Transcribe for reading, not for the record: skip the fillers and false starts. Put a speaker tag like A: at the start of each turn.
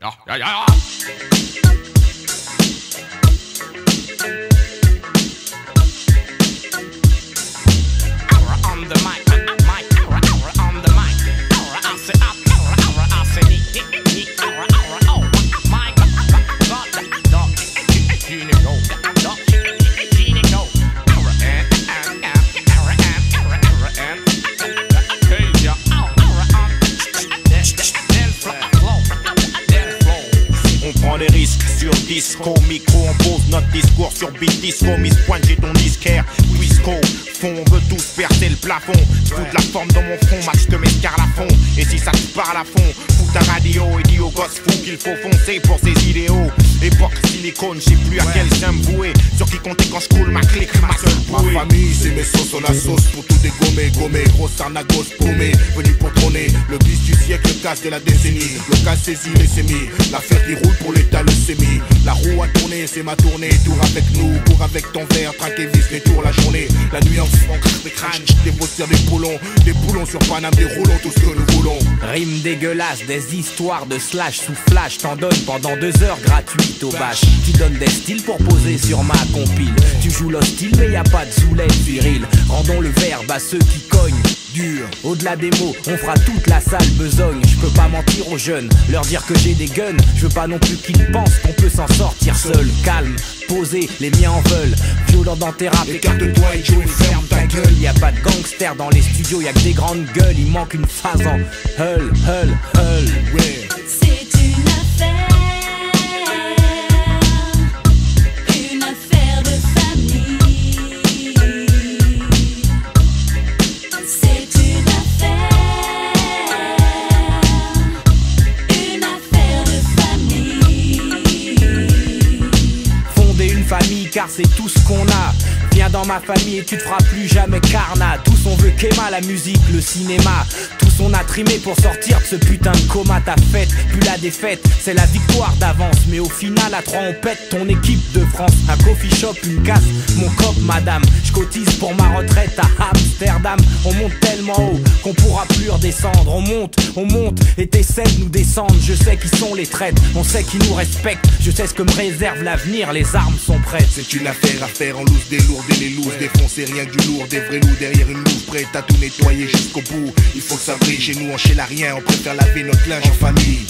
A: Ja, ja, ja. On the mic, on the mic. I say up, I say ni, oh, mic,
B: on prend des risques sur disco, micro, on pose notre discours sur beat disco, Miss Pointe, j'ai ton disquaire, Twisco, fond, on veut tous percer le plafond, fous de la forme dans mon front, max de mescar à fond, et si ça te parle à fond, fous ta radio et dis aux gosses fous qu'il faut foncer pour ses idéaux, époque silicone, je sais plus à quel sein me vouer, sur qui compter quand je coule ma clique, ma seule bouée.
C: Ma famille, c'est mes sauces, on a sauce pour tout dégommer, gommer, grosse arnagos paumé, venu pour trôner, le bis du siècle, le casse de la décennie, le casse saisi, les sémis, l'affaire qui roule pour l'état, le sémi, la roue a tourné, c'est ma tournée, tour avec nous, cours avec ton verre, traque et vis, les tours la journée, la nuit en fond, des crânes, des bosseurs, des boulons sur Paname, des roulons, tout ce que nous voulons.
D: Rime dégueulasse, des histoires de slash sous flash, t'en donnes pendant 2 heures gratuites au bâche. Tu donnes des styles pour poser sur ma compile. Tu joues l'hostile mais y a pas de zoulette viril. Rendons le verbe à ceux qui cognent dur. Au-delà des mots, on fera toute la salle besogne. Je peux pas mentir aux jeunes, leur dire que j'ai des guns. Je veux pas non plus qu'ils pensent qu'on peut s'en sortir seul. Calme, posé, les miens en veulent. Violent dans tes rap,
C: écarte-toi et Joe, ferme ta gueule.
D: Y a pas de gangsters dans les studios, y a que des grandes gueules. Il manque une phase en hull, hull, hull.
C: Ouais.
E: C'est une affaire de famille. C'est une affaire de famille.
D: Fonder une famille car c'est tout ce qu'on a. Viens dans ma famille et tu te feras plus jamais carnat. Tous on veut qu'Emma, la musique, le cinéma. Tous on a trimé pour sortir de ce putain de coma. Ta fête, puis la défaite, c'est la victoire d'avance. Mais au final à 3 on pète ton équipe de France. Un coffee shop, une casse, mon cop madame. Je cotise pour ma retraite à Amsterdam. On monte tellement haut qu'on pourra plus redescendre. On monte et t'essaies de nous descendre. Je sais qui sont les traîtres, on sait qui nous respectent. Je sais ce que me réserve l'avenir, les armes sont prêtes.
C: C'est une affaire à faire en loose, des lourds et les looses, défoncer rien que du lourd, des vrais loups derrière une loupe, prête à tout nettoyer jusqu'au bout. Il faut que ça brille chez nous, on chèle à rien, on préfère laver notre linge en famille.